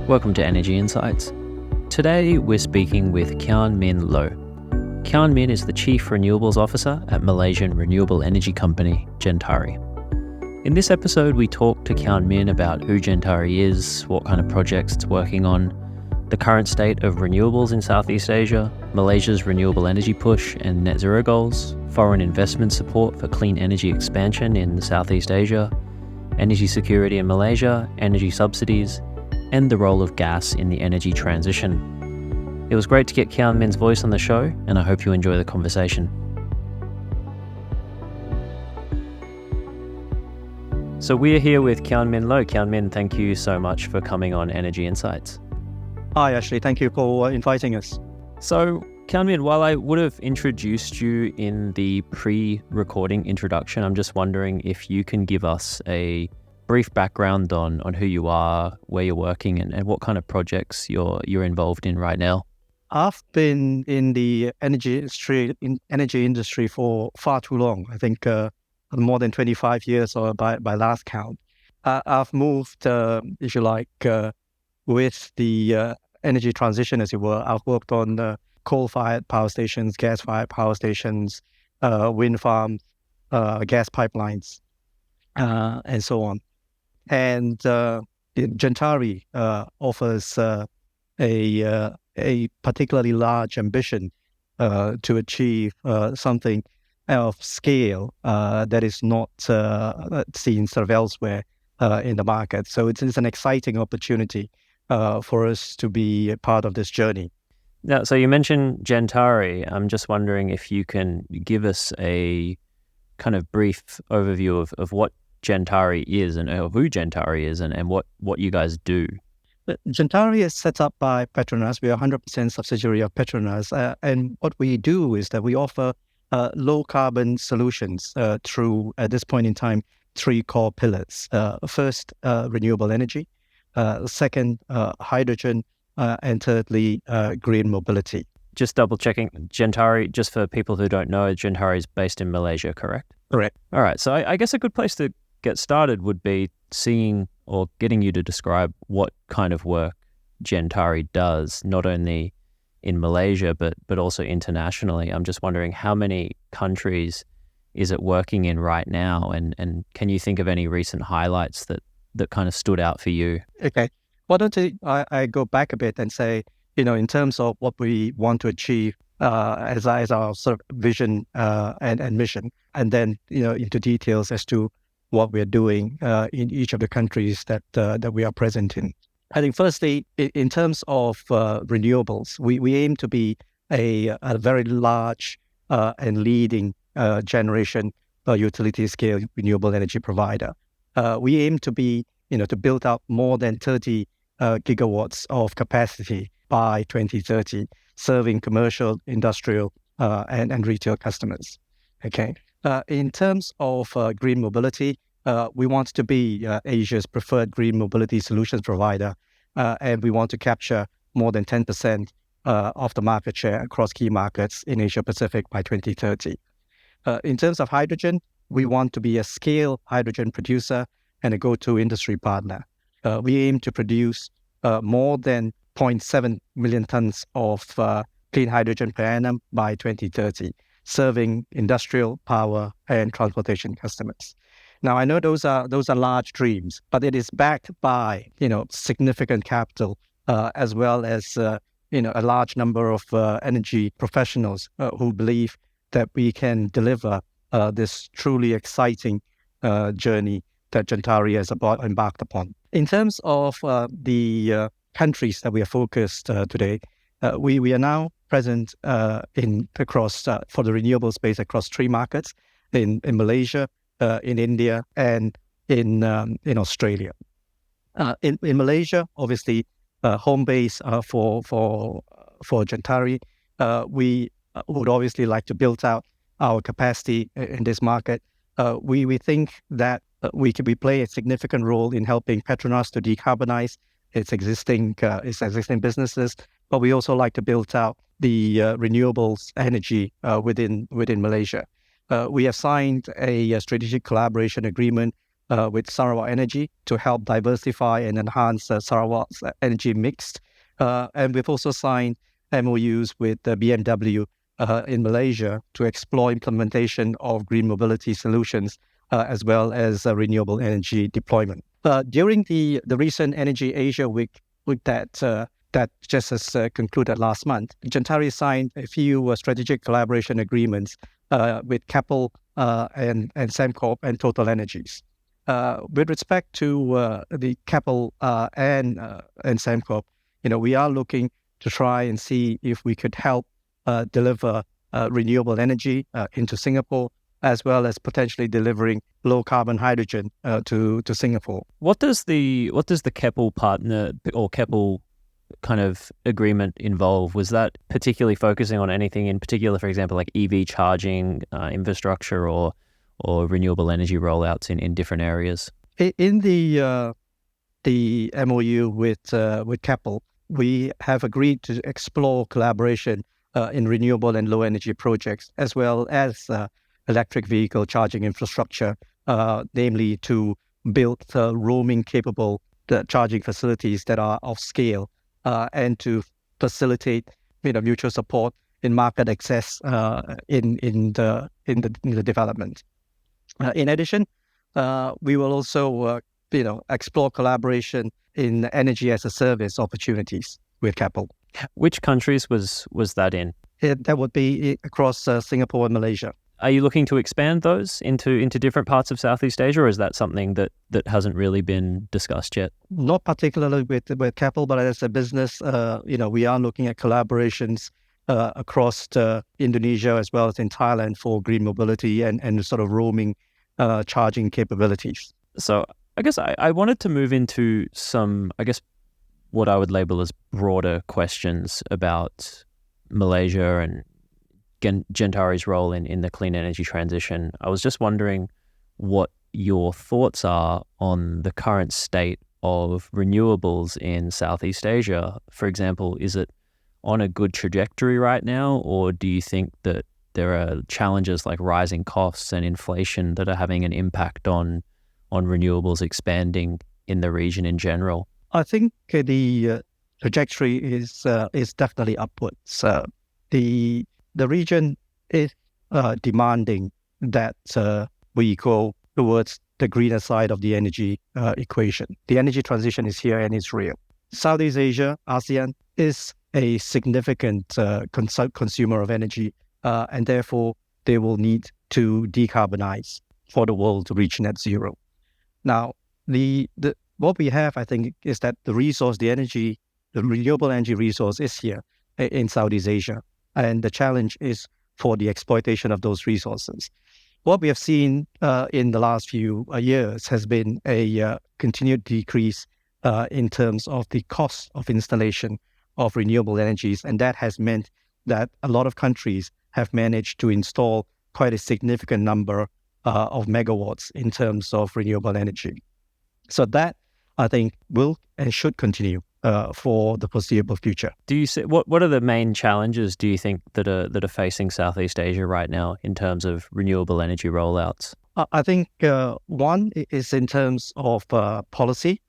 Welcome to Energy Insights. Today we're speaking with Kian Min Low. Kian Min is the Chief Renewables Officer at Malaysian renewable energy company Gentari. In this episode we talk to Kian Min about who Gentari is, what kind of projects it's working on, the current state of renewables in Southeast Asia, Malaysia's renewable energy push and net zero goals, foreign investment support for clean energy expansion in Southeast Asia, energy security in Malaysia, energy subsidies, and the role of gas in the energy transition. It was great to get Kian Min's voice on the show, and I hope you enjoy the conversation. So we're here with Kian Min Low. Kian Min, thank you so much for coming on Energy Insights. Hi, Ashley. Thank you for inviting us. So, Kian Min, while I would have introduced you in the pre-recording introduction, I'm just wondering if you can give us a brief background on who you are, where you're working, and what kind of projects you're involved in right now. I've been in the energy industry for far too long. I think more than 25 years, or by last count. I've moved, if you like, with the energy transition, as it were. I've worked on coal-fired power stations, gas-fired power stations, wind farms, gas pipelines, and so on. And Gentari offers a particularly large ambition to achieve something of scale that is not seen sort of elsewhere in the market. So it's an exciting opportunity for us to be a part of this journey. Now, so you mentioned Gentari. I'm just wondering if you can give us a kind of brief overview of what Gentari is and who Gentari is and what you guys do. Gentari is set up by Petronas. We are 100% subsidiary of Petronas. And what we do is that we offer low carbon solutions through, at this point in time, three core pillars. First, renewable energy. Second, hydrogen. And thirdly, green mobility. Just double checking, Gentari, just for people who don't know, Gentari is based in Malaysia, correct? Correct. All right. So I guess a good place to get started would be seeing or getting you to describe what kind of work Gentari does, not only in Malaysia, but also internationally. I'm just wondering, how many countries is it working in right now? And can you think of any recent highlights that kind of stood out for you? Okay. Why don't I go back a bit and say, in terms of what we want to achieve as our sort of vision and mission, and then, into details as to what we're doing in each of the countries that we are present in. I think firstly, in terms of renewables, we aim to be a very large and leading generation utility scale renewable energy provider. We aim to be, to build out more than 30 gigawatts of capacity by 2030, serving commercial, industrial, and retail customers. Okay. In terms of green mobility, we want to be Asia's preferred green mobility solutions provider, and we want to capture more than 10% of the market share across key markets in Asia Pacific by 2030. In terms of hydrogen, we want to be a scale hydrogen producer and a go-to industry partner. We aim to produce more than 0.7 million tons of clean hydrogen per annum by 2030, serving industrial, power, and transportation customers. Now, I know those are large dreams, but it is backed by significant capital as well as a large number of energy professionals who believe that we can deliver this truly exciting journey that Gentari has embarked upon. In terms of the countries that we are focused today, we are now present across for the renewable space across three markets: in Malaysia, in India, and in Australia. In Malaysia, obviously, home base for Gentari. We would obviously like to build out our capacity in this market. We think that we play a significant role in helping Petronas to decarbonize its existing businesses, but we also like to build out the renewables energy within Malaysia. We have signed a strategic collaboration agreement with Sarawak Energy to help diversify and enhance Sarawak's energy mix. And we've also signed MOUs with BMW in Malaysia to explore implementation of green mobility solutions as well as renewable energy deployment. During the recent Energy Asia Week that just has concluded last month, Gentari signed a few strategic collaboration agreements with Keppel and Sembcorp and Total Energies. With respect to the Keppel and Sembcorp, we are looking to try and see if we could help deliver renewable energy into Singapore, as well as potentially delivering low carbon hydrogen to Singapore. What does the Keppel partner or Keppel kind of agreement involve? Was that particularly focusing on anything in particular, for example, like EV charging infrastructure or renewable energy rollouts in different areas? In the MOU with Keppel, we have agreed to explore collaboration in renewable and low energy projects, as well as electric vehicle charging infrastructure, namely to build roaming capable charging facilities that are of scale, and to facilitate mutual support in market access in the development. In addition, we will also explore collaboration in energy as a service opportunities with Keppel. Which countries was that in? That would be across Singapore and Malaysia. Are you looking to expand those into different parts of Southeast Asia, or is that something that hasn't really been discussed yet? Not particularly with Keppel, but as a business, we are looking at collaborations across Indonesia as well as in Thailand for green mobility and sort of roaming charging capabilities. So I guess I wanted to move into some, what I would label as broader questions about Malaysia and Gentari's role in the clean energy transition. I was just wondering what your thoughts are on the current state of renewables in Southeast Asia. For example, is it on a good trajectory right now, or do you think that there are challenges like rising costs and inflation that are having an impact on renewables expanding in the region in general? I think the trajectory is definitely upwards. The region is demanding that we go towards the greener side of the energy equation. The energy transition is here and it's real. Southeast Asia, ASEAN, is a significant consumer of energy, and therefore they will need to decarbonize for the world to reach net zero. Now, what we have, I think, is that the renewable energy resource is here in Southeast Asia. And the challenge is for the exploitation of those resources. What we have seen in the last few years has been a continued decrease in terms of the cost of installation of renewable energies. And that has meant that a lot of countries have managed to install quite a significant number of megawatts in terms of renewable energy. So that, I think, will and should continue for the foreseeable future. Do you see what are the main challenges, do you think, that are facing Southeast Asia right now in terms of renewable energy rollouts? I think one is in terms of policy,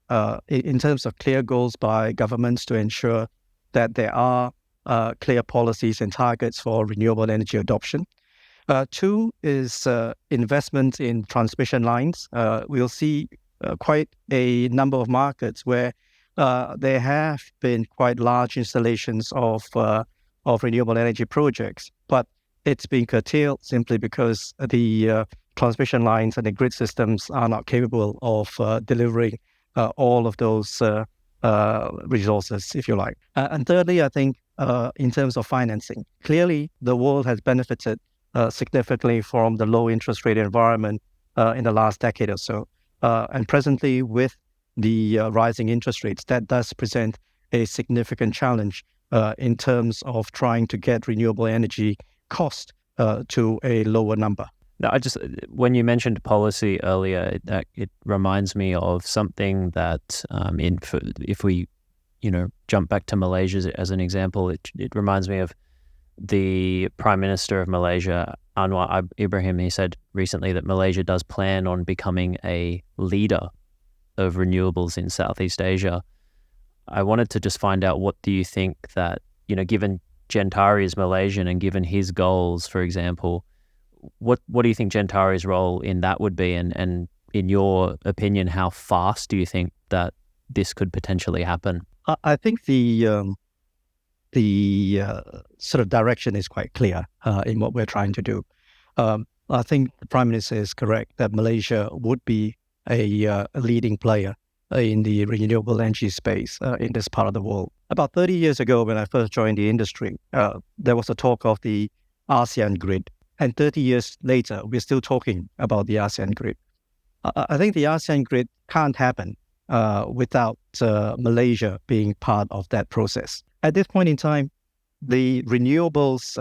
in terms of clear goals by governments to ensure that there are clear policies and targets for renewable energy adoption. Two is investment in transmission lines. We'll see quite a number of markets where there have been quite large installations of renewable energy projects, but it's been curtailed simply because the transmission lines and the grid systems are not capable of delivering all of those resources, if you like. And thirdly, I think in terms of financing, clearly the world has benefited significantly from the low interest rate environment in the last decade or so. And presently, with the rising interest rates, that does present a significant challenge in terms of trying to get renewable energy cost to a lower number. Now, when you mentioned policy earlier, it reminds me of something that if we jump back to Malaysia as an example, it reminds me of the Prime Minister of Malaysia Anwar Ibrahim, he said recently that Malaysia does plan on becoming a leader of renewables in Southeast Asia. I wanted to just find out, what do you think that, given Gentari is Malaysian and given his goals, for example, what do you think Gentari's role in that would be? And in your opinion, how fast do you think that this could potentially happen? I think the sort of direction is quite clear in what we're trying to do. I think the Prime Minister is correct that Malaysia would be a leading player in the renewable energy space in this part of the world. About 30 years ago, when I first joined the industry, there was a talk of the ASEAN grid. And 30 years later, we're still talking about the ASEAN grid. I think the ASEAN grid can't happen without Malaysia being part of that process. At this point in time, the renewables,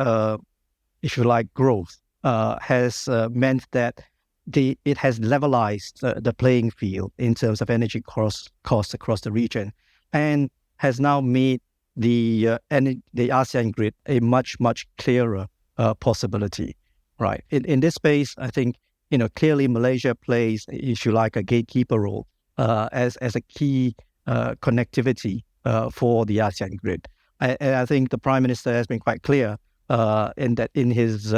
if you like, growth has meant that it has levelized the playing field in terms of energy costs across the region, and has now made the ASEAN grid a much clearer possibility. Right. In this space, I think clearly Malaysia plays, if you like, a gatekeeper role as a key connectivity for the ASEAN grid. And I think the Prime Minister has been quite clear in his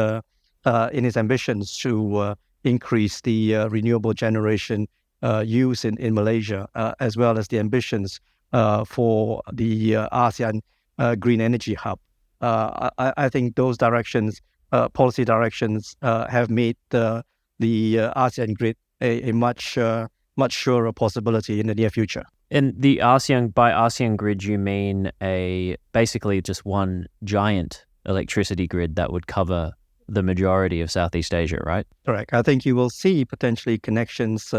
ambitions to increase the renewable generation use in Malaysia, as well as the ambitions for the ASEAN Green Energy Hub. I think those directions, policy directions, have made the ASEAN grid a much surer possibility in the near future. And by ASEAN grid, you mean basically just one giant electricity grid that would cover the majority of Southeast Asia, right? Correct. I think you will see potentially connections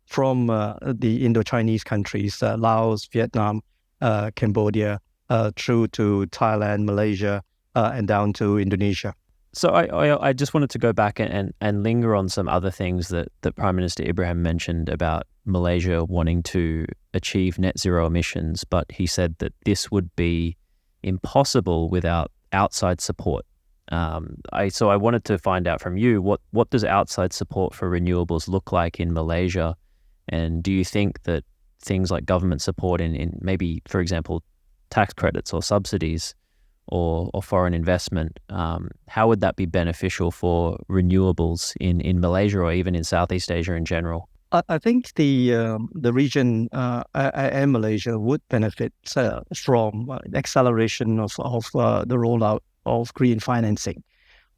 from the Indo-Chinese countries, Laos, Vietnam, Cambodia, through to Thailand, Malaysia, and down to Indonesia. So I just wanted to go back and linger on some other things that Prime Minister Ibrahim mentioned about Malaysia wanting to achieve net zero emissions, but he said that this would be impossible without outside support. So I wanted to find out from you, what does outside support for renewables look like in Malaysia? And do you think that things like government support in maybe, for example, tax credits or subsidies or foreign investment, how would that be beneficial for renewables in Malaysia or even in Southeast Asia in general? I think the region and Malaysia would benefit from acceleration of the rollout of green financing.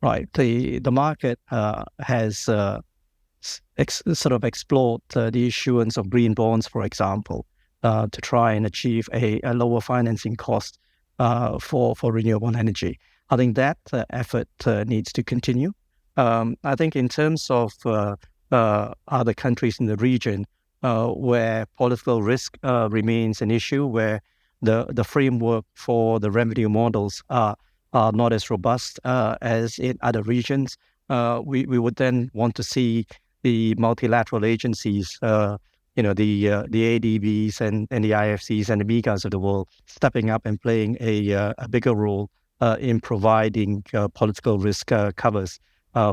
Right, the market has sort of explored the issuance of green bonds, for example, to try and achieve a lower financing cost for renewable energy. I think that effort needs to continue. I think in terms of other countries in the region where political risk remains an issue, where the framework for the revenue models are not as robust as in other regions, we would then want to see the multilateral agencies, the ADBs and the IFCs and the MIGAs of the world stepping up and playing a bigger role in providing political risk covers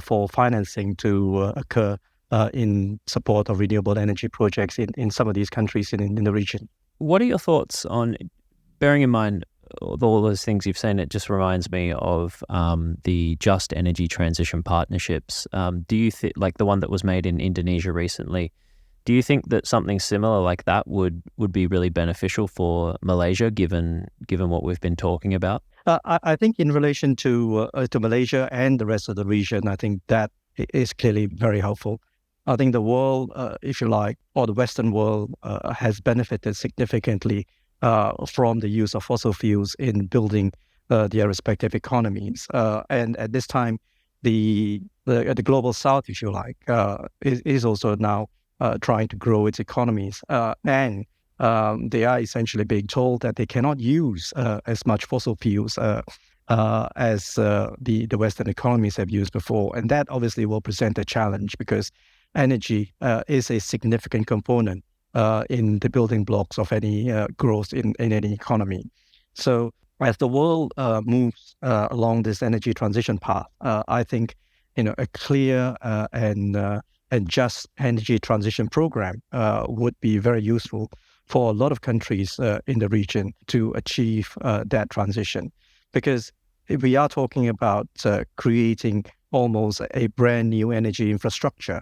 for financing to occur in support of renewable energy projects in some of these countries in the region. What are your thoughts on, bearing in mind all those things you've said? It just reminds me of the Just Energy Transition Partnerships. Do you think, like the one that was made in Indonesia recently, do you think that something similar like that would be really beneficial for Malaysia, given what we've been talking about? I think in relation to Malaysia and the rest of the region, I think that is clearly very helpful. I think the world, if you like, or the Western world has benefited significantly from the use of fossil fuels in building their respective economies. And at this time, the global South, if you like, is also now trying to grow its economies. And they are essentially being told that they cannot use as much fossil fuels as the Western economies have used before. And that obviously will present a challenge because energy is a significant component in the building blocks of any growth in any economy. So as the world moves along this energy transition path, I think a clear and just energy transition program would be very useful for a lot of countries in the region to achieve that transition. Because if we are talking about creating almost a brand new energy infrastructure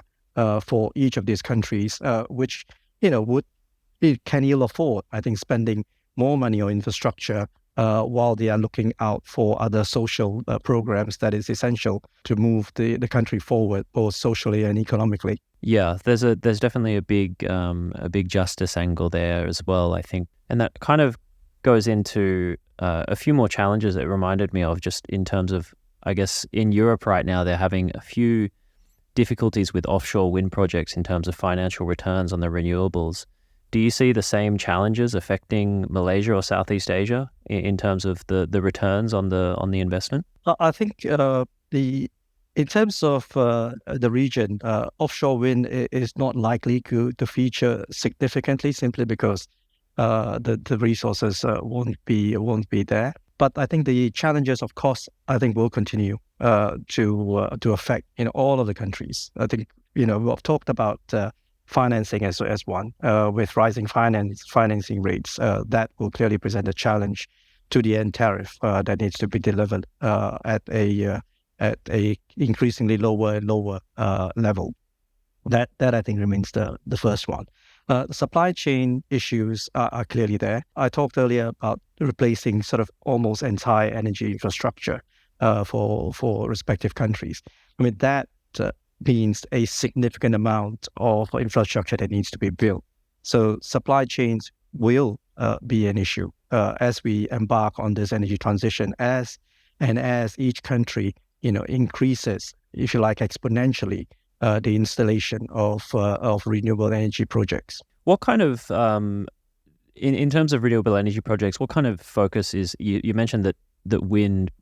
for each of these countries, which can ill afford, I think, spending more money on infrastructure while they are looking out for other social programs that is essential to move the country forward, both socially and economically. Yeah, there's definitely a big justice angle there as well, I think, and that kind of goes into a few more challenges it reminded me of, just in terms of, I guess, in Europe right now they're having a few difficulties with offshore wind projects in terms of financial returns on the renewables. Do you see the same challenges affecting Malaysia or Southeast Asia in terms of the returns on the investment? I think in terms of the region, offshore wind is not likely to feature significantly, simply because the resources won't be there. But I think the challenges of cost, I think, will continue to affect all of the countries. I think we've talked about financing as one with rising financing rates. That will clearly present a challenge to the end tariff that needs to be delivered at a increasingly lower and lower level. That I think remains the first one. The supply chain issues are clearly there. I talked earlier about replacing sort of almost entire energy infrastructure for respective countries. I mean, that means a significant amount of infrastructure that needs to be built. So supply chains will be an issue as we embark on this energy transition, as each country increases, if you like, exponentially the installation of renewable energy projects. What kind of in terms of renewable energy projects, what kind of focus is you mentioned that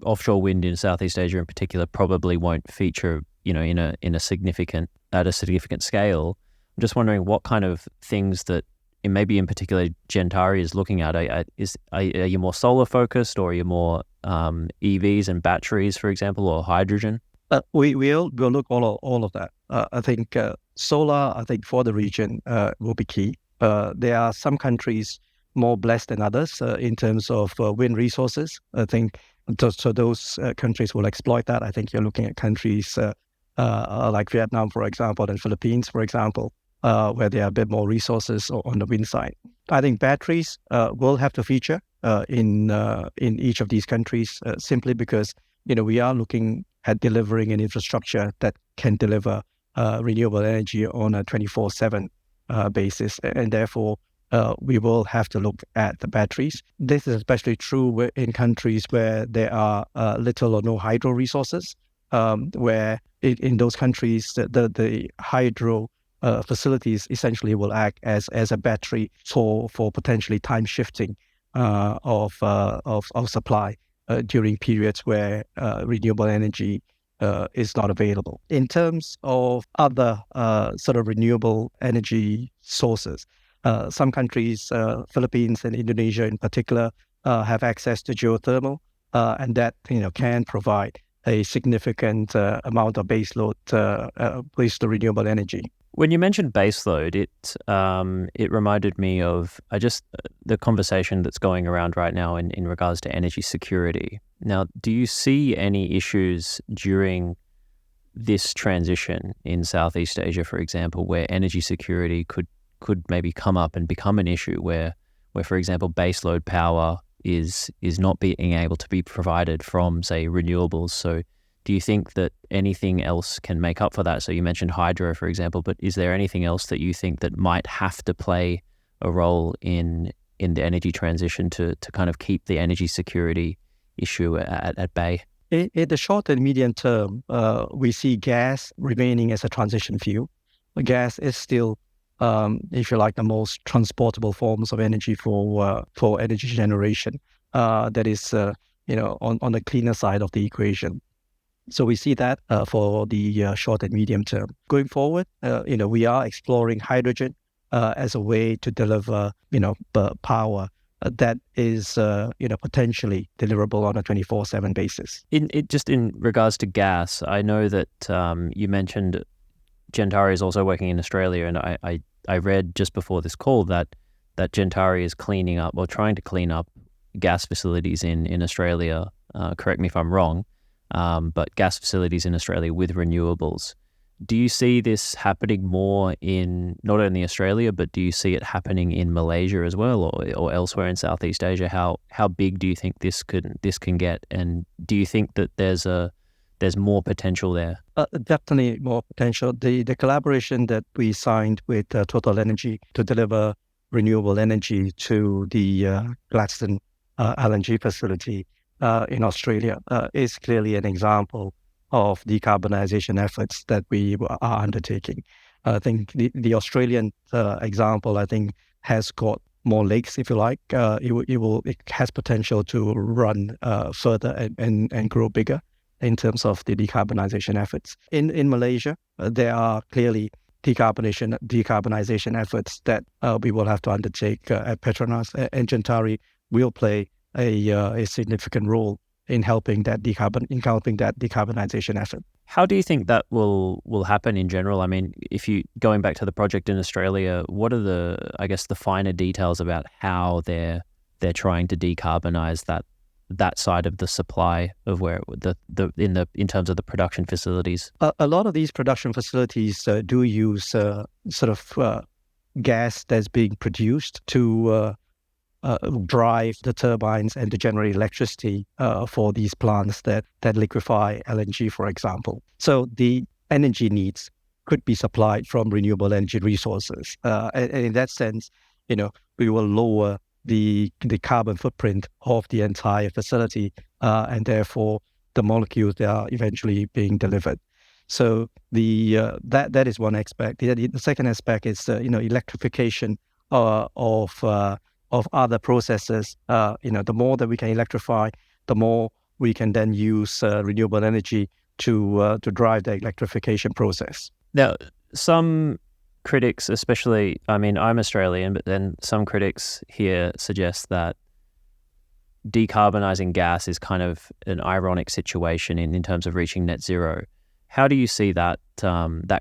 offshore wind in Southeast Asia in particular probably won't feature in a significant scale. I'm just wondering what kind of things that maybe in particular Gentari is looking at. Are you more solar focused, or are you more EVs and batteries, for example, or hydrogen? We'll look all of that. I think solar, I think, for the region will be key. There are some countries more blessed than others in terms of wind resources. I think so those countries will exploit that. I think you're looking at countries like Vietnam, for example, and Philippines, for example, where there are a bit more resources on the wind side. I think batteries will have to feature in each of these countries simply because we are looking at delivering an infrastructure that can deliver renewable energy on a 24/7 basis, and therefore we will have to look at the batteries. This is especially true in countries where there are little or no hydro resources, where in those countries the hydro facilities essentially will act as a battery for potentially time shifting of supply during periods where renewable energy is not available. In terms of other sort of renewable energy sources, some countries, Philippines and Indonesia in particular, have access to geothermal, and that can provide a significant amount of baseload renewable energy. When you mentioned baseload, it reminded me of the conversation that's going around right now in regards to energy security. Now, do you see any issues during this transition in Southeast Asia, for example, where energy security could maybe come up and become an issue where for example, baseload power is not being able to be provided from, say, renewables? So do you think that anything else can make up for that? So you mentioned hydro, for example, but is there anything else that you think that might have to play a role in the energy transition to kind of keep the energy security issue at bay? In the short and medium term, we see gas remaining as a transition fuel. Gas is still, if you like, the most transportable forms of energy for energy generation. That is, on the cleaner side of the equation. So we see that for the short and medium term. Going forward, we are exploring hydrogen as a way to deliver, power that is, potentially deliverable on a 24/7 basis. In regards to gas, I know that you mentioned Gentari is also working in Australia, and I read just before this call that Gentari is cleaning up or trying to clean up gas facilities in Australia. Correct me if I'm wrong, but gas facilities in Australia with renewables. Do you see this happening more in not only Australia, but do you see it happening in Malaysia as well, or elsewhere in Southeast Asia? How big do you think this can get, and do you think that there's more potential there? Definitely more potential. The collaboration that we signed with Total Energy to deliver renewable energy to the Gladstone LNG facility in Australia is clearly an example of decarbonization efforts that we are undertaking. I think the Australian example, I think, has got more legs, if you like. It has potential to run further and grow bigger in terms of the decarbonization efforts. In Malaysia, there are clearly decarbonization efforts that we will have to undertake at Petronas, and Gentari will play a significant role in helping that decarbonization effort. How do you think that will happen in general? I mean, if you going back to the project in Australia, what are the finer details about how they're trying to decarbonize that side of the supply of where in terms of the production facilities? A lot of these production facilities do use gas that's being produced to drive the turbines and to generate electricity for these plants that liquefy LNG, for example. So the energy needs could be supplied from renewable energy resources. And in that sense, we will lower the carbon footprint of the entire facility, and therefore the molecules that are eventually being delivered. So that is one aspect. The second aspect is electrification of other processes. The more that we can electrify, the more we can then use renewable energy to drive the electrification process. Now, some critics, especially, I mean, I'm Australian, but then some critics here suggest that decarbonizing gas is kind of an ironic situation in terms of reaching net zero. How do you see that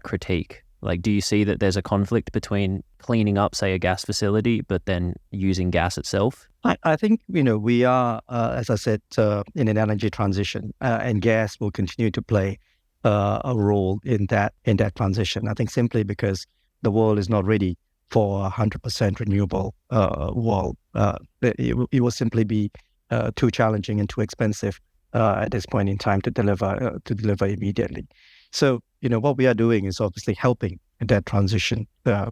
critique? Like, do you see that there's a conflict between cleaning up, say, a gas facility, but then using gas itself? I think, we are, as I said, in an energy transition, and gas will continue to play a role in that transition. I think simply because the world is not ready for a 100% renewable world. It will simply be too challenging and too expensive at this point in time to deliver immediately. So, what we are doing is obviously helping that transition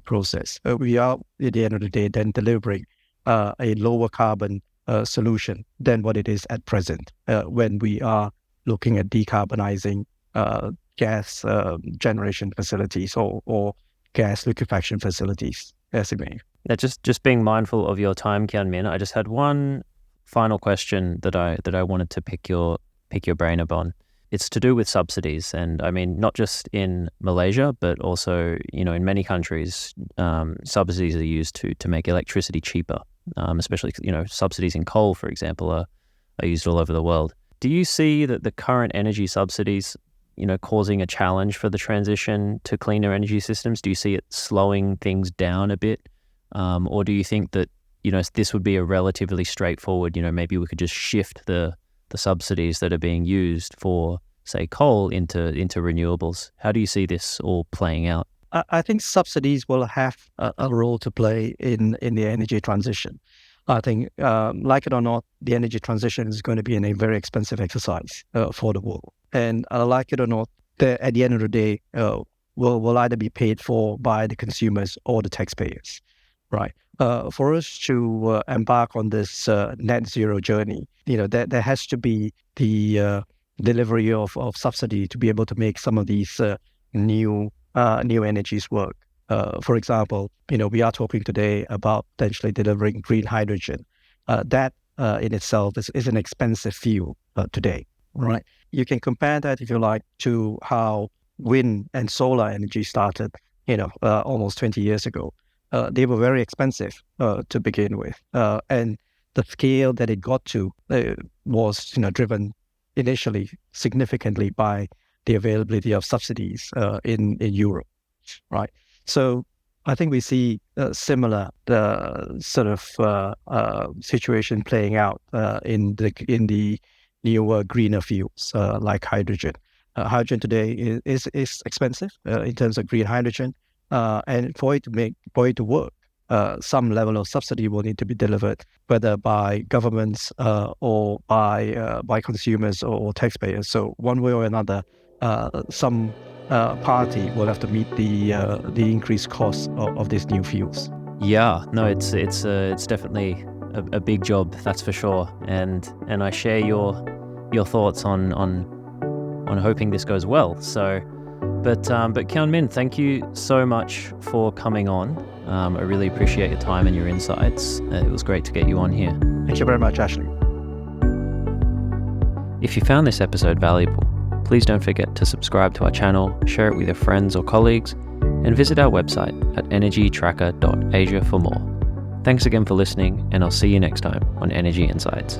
process. We are, at the end of the day, then delivering a lower carbon solution than what it is at present when we are looking at decarbonizing gas generation facilities or gas liquefaction facilities, as it may. Now, just being mindful of your time, Kian Min, I just had one final question that I wanted to pick your brain upon. It's to do with subsidies, and I mean, not just in Malaysia, but also, in many countries, subsidies are used to make electricity cheaper. Especially, subsidies in coal, for example, are used all over the world. Do you see that the current energy subsidies, causing a challenge for the transition to cleaner energy systems? Do you see it slowing things down a bit, or do you think that this would be a relatively straightforward? Maybe we could just shift the subsidies that are being used for, say, coal into renewables. How do you see this all playing out? I think subsidies will have a role to play in the energy transition. I think, like it or not, the energy transition is going to be a very expensive exercise for the world. And like it or not, at the end of the day, will either be paid for by the consumers or the taxpayers, right? For us to embark on this net zero journey, there has to be the delivery of subsidy to be able to make some of these new energies work. For example, we are talking today about potentially delivering green hydrogen. That in itself is an expensive fuel today, right? You can compare that, if you like, to how wind and solar energy started, almost 20 years ago. They were very expensive to begin with. And the scale that it got to was driven initially significantly by the availability of subsidies in Europe, right? So I think we see a similar sort of situation playing out in the newer greener fuels like hydrogen. Hydrogen today is expensive in terms of green hydrogen, and for it to work, some level of subsidy will need to be delivered, whether by governments or by consumers or taxpayers. So one way or another, some party will have to meet the increased cost of these new fuels. Yeah, no, it's definitely a big job, that's for sure. And I share your thoughts on hoping this goes well. So, but Kian Min, thank you so much for coming on. I really appreciate your time and your insights. It was great to get you on here. Thank you very much, Ashley. If you found this episode valuable, please don't forget to subscribe to our channel, share it with your friends or colleagues, and visit our website at energytracker.asia for more. Thanks again for listening, and I'll see you next time on Energy Insights.